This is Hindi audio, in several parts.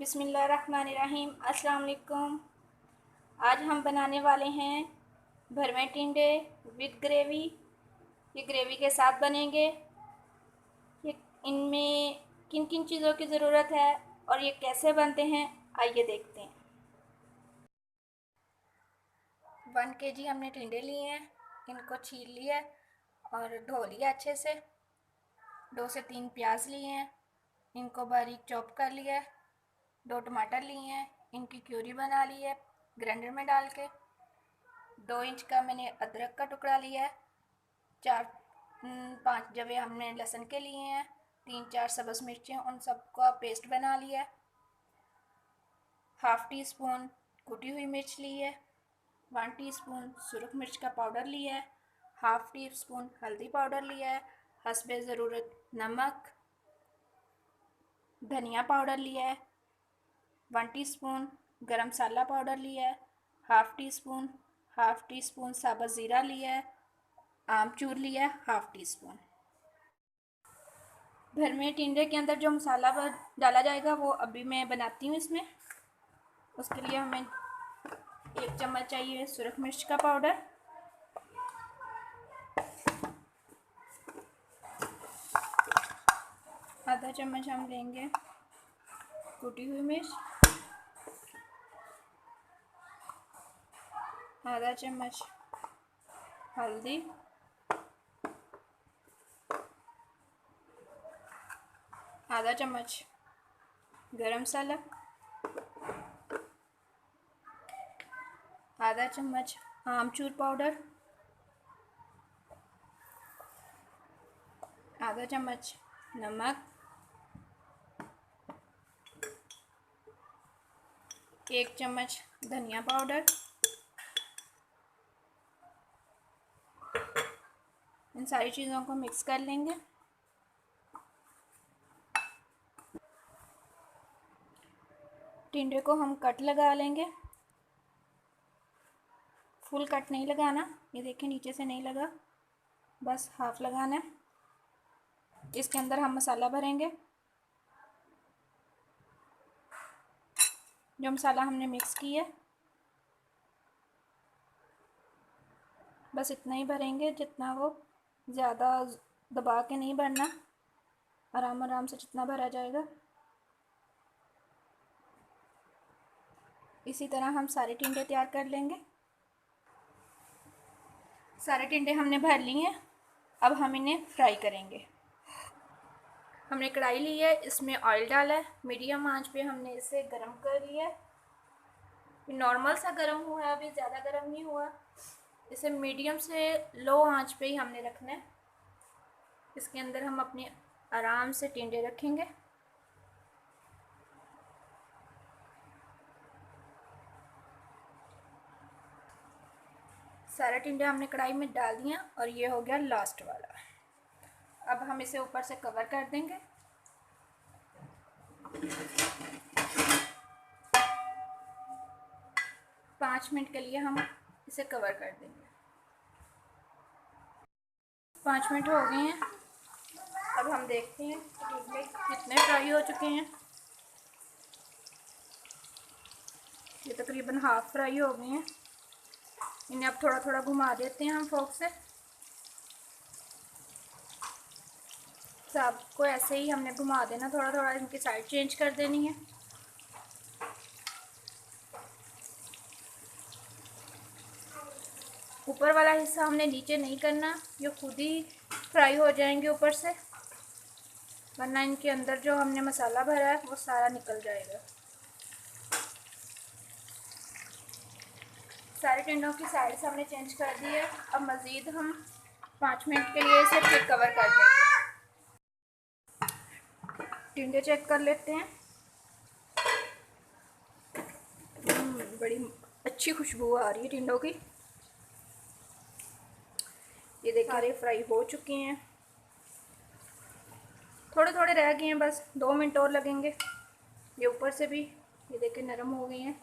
बिस्मिल्लाहिर्रहमानिर्रहीम। अस्सलाम वालेकुम। आज हम बनाने वाले हैं भरवे टिंडे विद ग्रेवी। ये ग्रेवी के साथ बनेंगे। ये इनमें किन किन चीज़ों की ज़रूरत है और ये कैसे बनते हैं, आइए देखते हैं। 1 kg हमने टिंडे लिए हैं, इनको छील लिया और धो लिया अच्छे से। 2 से 3 प्याज लिए हैं, इनको बारीक चॉप कर लिया है। 2 टमाटर लिए हैं, इनकी क्यूरी बना ली है ग्राइंडर में डाल के। 2 इंच का मैंने अदरक का टुकड़ा लिया है। 4-5 जवे हमने लहसुन के लिए हैं। 3-4 सब्ज़ मिर्चें, उन सबका पेस्ट बना लिया है। 1/2 टीस्पून कुटी हुई मिर्च ली है। 1 टीस्पून सुरख मिर्च का पाउडर लिया है। 1/2 टीस्पून हल्दी पाउडर लिया है। हस्बे ज़रूरत नमक। धनिया पाउडर लिया है। 1 टीस्पून गरम मसाला पाउडर लिया है। 1/2 टीस्पून साबुत ज़ीरा लिया है। आमचूर लिया है 1/2 टीस्पून। भरवे टिंडे के अंदर जो मसाला डाला जाएगा वो अभी मैं बनाती हूँ इसमें। उसके लिए हमें 1 चम्मच चाहिए सुरख मिर्च का पाउडर। आधा चम्मच हम लेंगे कुटी हुई मिर्च। आधा चम्मच हल्दी। आधा चम्मच गरम मसाला। आधा चम्मच आमचूर पाउडर। आधा चम्मच नमक। 1 चम्मच धनिया पाउडर। इन सारी चीज़ों को मिक्स कर लेंगे। टिंडे को हम कट लगा लेंगे। फुल कट नहीं लगाना, ये देखिए नीचे से नहीं लगा, बस हाफ लगाना है। इसके अंदर हम मसाला भरेंगे। जो मसाला हमने मिक्स किया है बस इतना ही भरेंगे, जितना वो ज़्यादा दबा के नहीं भरना, आराम आराम से जितना भरा जाएगा। इसी तरह हम सारे टिंडे तैयार कर लेंगे। सारे टिंडे हमने भर लिए हैं, अब हम इन्हें फ्राई करेंगे। हमने कढ़ाई ली है, इसमें ऑयल डाला है। मीडियम आंच पे हमने इसे गरम कर लिया है। नॉर्मल सा गरम हुआ है, अभी ज़्यादा गरम नहीं हुआ। इसे मीडियम से लो आंच पे ही हमने रखना है। इसके अंदर हम अपने आराम से टिंडे रखेंगे। सारे टिंडे हमने कढ़ाई में डाल दिए और ये हो गया लास्ट वाला। अब हम इसे ऊपर से कवर कर देंगे। पाँच मिनट के लिए हम इसे कवर कर देंगे। 5 मिनट हो गए हैं। अब हम देखते हैं टिंडे कितने फ्राई हो चुके हैं। ये तकरीबन हाफ फ्राई हो गए हैं। इन्हें अब थोड़ा थोड़ा घुमा देते हैं हम फोक से। सबको ऐसे ही हमने घुमा देना, थोड़ा थोड़ा इनकी साइड चेंज कर देनी है। ऊपर वाला हिस्सा हमने नीचे नहीं करना, ये खुद ही फ्राई हो जाएंगे ऊपर से, वरना इनके अंदर जो हमने मसाला भरा है वो सारा निकल जाएगा। सारे टिंडों की साइड्स हमने चेंज कर दी है। अब मज़ीद हम 5 मिनट के लिए इसे फिर कवर कर देंगे। टिंडे चेक कर लेते हैं। बड़ी अच्छी खुशबू आ रही है टिंडों की। ये देखिए सारे फ्राई हो चुके हैं, थोड़े थोड़े रह गए हैं, बस 2 मिनट और लगेंगे। ये ऊपर से भी ये देखिए नरम हो गए हैं।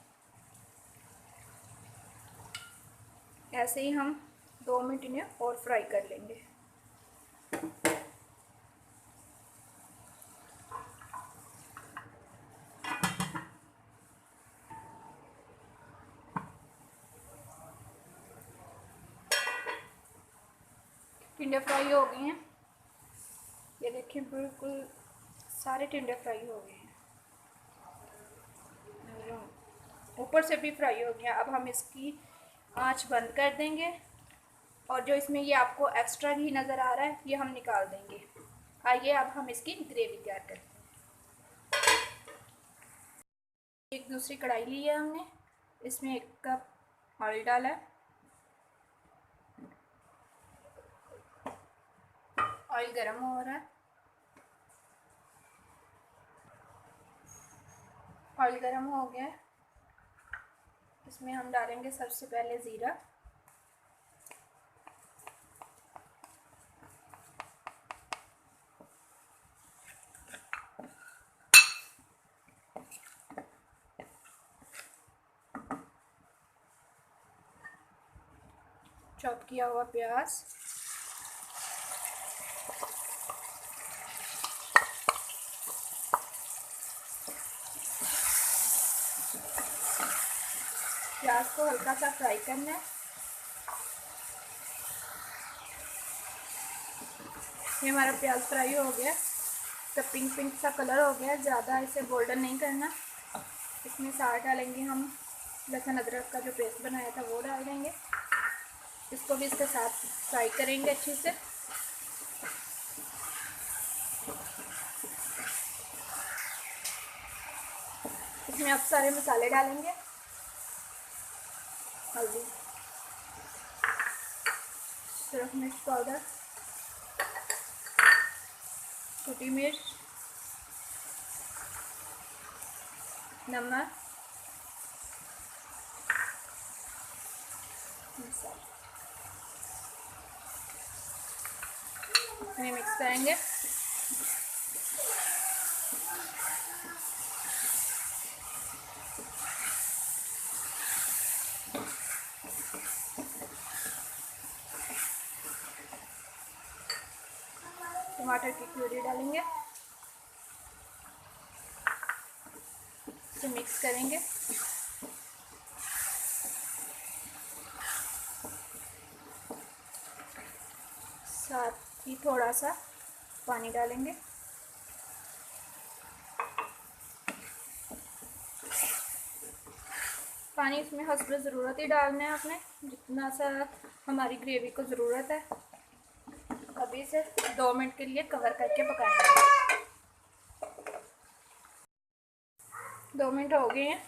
ऐसे ही हम 2 मिनट इन्हें और फ्राई कर लेंगे। टिंडे फ्राई हो गए हैं, ये देखिए बिल्कुल सारे टिंडे फ्राई हो गए हैं, ऊपर से भी फ्राई हो गया। अब हम इसकी आंच बंद कर देंगे और जो इसमें ये आपको एक्स्ट्रा घी नज़र आ रहा है ये हम निकाल देंगे। आइए अब हम इसकी ग्रेवी तैयार करते हैं। एक दूसरी कढ़ाई ली है हमने, इसमें 1 कप ऑयल डाला है। ऑयल गर्म हो रहा है, ऑयल गर्म हो गया है, इसमें हम डालेंगे सबसे पहले ज़ीरा, चॉप किया हुआ प्याज, प्याज को हल्का सा फ्राई करना है। ये हमारा प्याज फ्राई हो गया, तो पिंक पिंक सा कलर हो गया, ज़्यादा इसे गोल्डन नहीं करना। इसमें साथ डालेंगे हम लहसुन अदरक का जो पेस्ट बनाया था वो डाल देंगे, इसको भी इसके साथ फ्राई करेंगे अच्छे से। इसमें अब सारे मसाले डालेंगे, हल्दी, सिर्फ मिर्च पाउडर, सूखी मिर्च, नमक, इन्हें मिक्स करेंगे। टमाटर की प्यूरी डालेंगे, इसे मिक्स करेंगे। साथ ही थोड़ा सा पानी डालेंगे, पानी इसमें हस्ब ज़रूरत ही डालना है आपने, जितना सा हमारी ग्रेवी को ज़रूरत है। अभी इसे 2 मिनट के लिए कवर करके पकाएंगे। 2 मिनट हो गए हैं,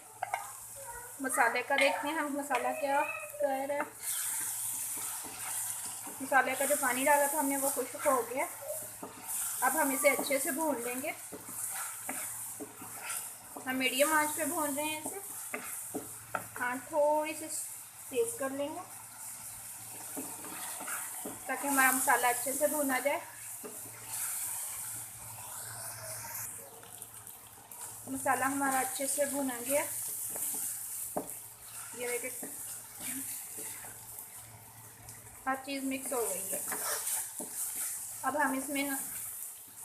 मसाले का देखते हैं हम मसाला क्या कर रहा है। मसाले का जो पानी डाला था हमने वो खुश्क हो गया। अब हम इसे अच्छे से भून लेंगे, हम मीडियम आंच पे भून रहे हैं इसे। आंच थोड़ी सी तेज़ कर लेंगे ताकि हमारा मसाला अच्छे से भुना जाए। मसाला हमारा अच्छे से भुना गया, ये देखिए हर चीज़ मिक्स हो गई है। अब हम इसमें ना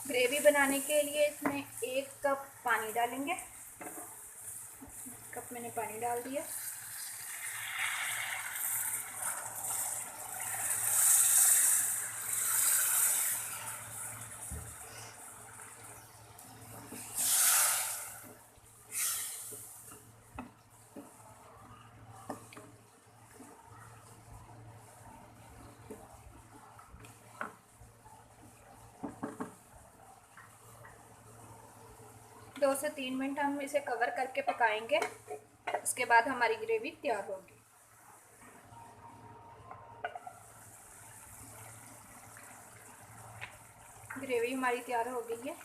ग्रेवी बनाने के लिए इसमें 1 कप पानी डालेंगे, कप मैंने पानी डाल दिया। दो से 3 मिनट हम इसे कवर करके पकाएंगे, उसके बाद हमारी ग्रेवी तैयार होगी। ग्रेवी हमारी तैयार हो गई है,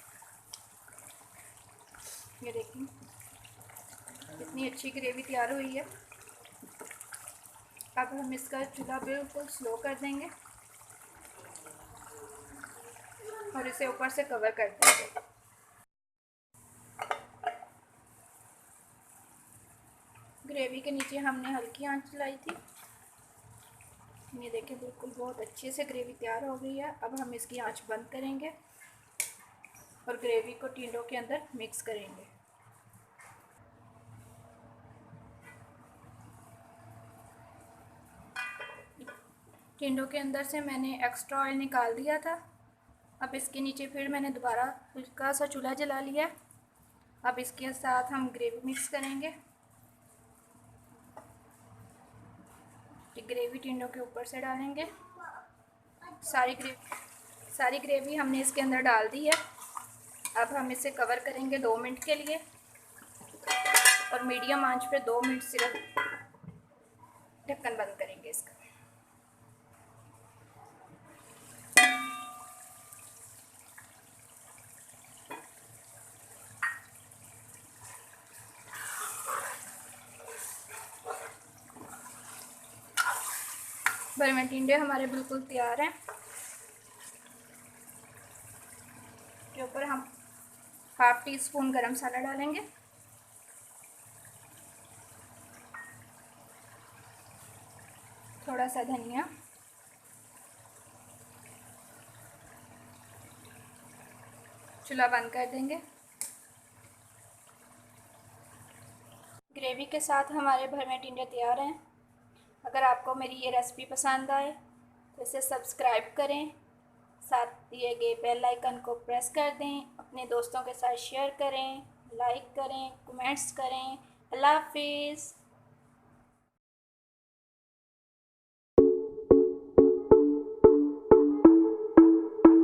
ये देखिए इतनी अच्छी ग्रेवी तैयार हुई है। अब हम इसका चूल्हा बिल्कुल स्लो कर देंगे और इसे ऊपर से कवर कर देंगे। ग्रेवी के नीचे हमने हल्की आंच चलाई थी, ये देखिए बिल्कुल बहुत अच्छे से ग्रेवी तैयार हो गई है। अब हम इसकी आंच बंद करेंगे और ग्रेवी को टिंडों के अंदर मिक्स करेंगे। टिंडों के अंदर से मैंने एक्स्ट्रा ऑयल निकाल दिया था। अब इसके नीचे फिर मैंने दोबारा हल्का सा चूल्हा जला लिया। अब इसके साथ हम ग्रेवी मिक्स करेंगे। ग्रेवी टिंडों के ऊपर से डालेंगे। सारी ग्रेवी हमने इसके अंदर डाल दी है। अब हम इसे कवर करेंगे 2 मिनट के लिए और मीडियम आंच पे 2 मिनट सिर्फ ढक्कन बंद करेंगे इसका। भरवे टिंडे हमारे बिल्कुल तैयार हैं। के ऊपर हम हाफ टी स्पून गरम मसाला डालेंगे। थोड़ा सा धनिया, चूल्हा बंद कर देंगे। ग्रेवी के साथ हमारे भरवे टिंडे तैयार हैं। अगर आपको मेरी ये रेसिपी पसंद आए तो इसे सब्सक्राइब करें, साथ दिए गए बेल आइकन को प्रेस कर दें, अपने दोस्तों के साथ शेयर करें, लाइक करें, कमेंट्स करें। अल्लाह हाफिज़।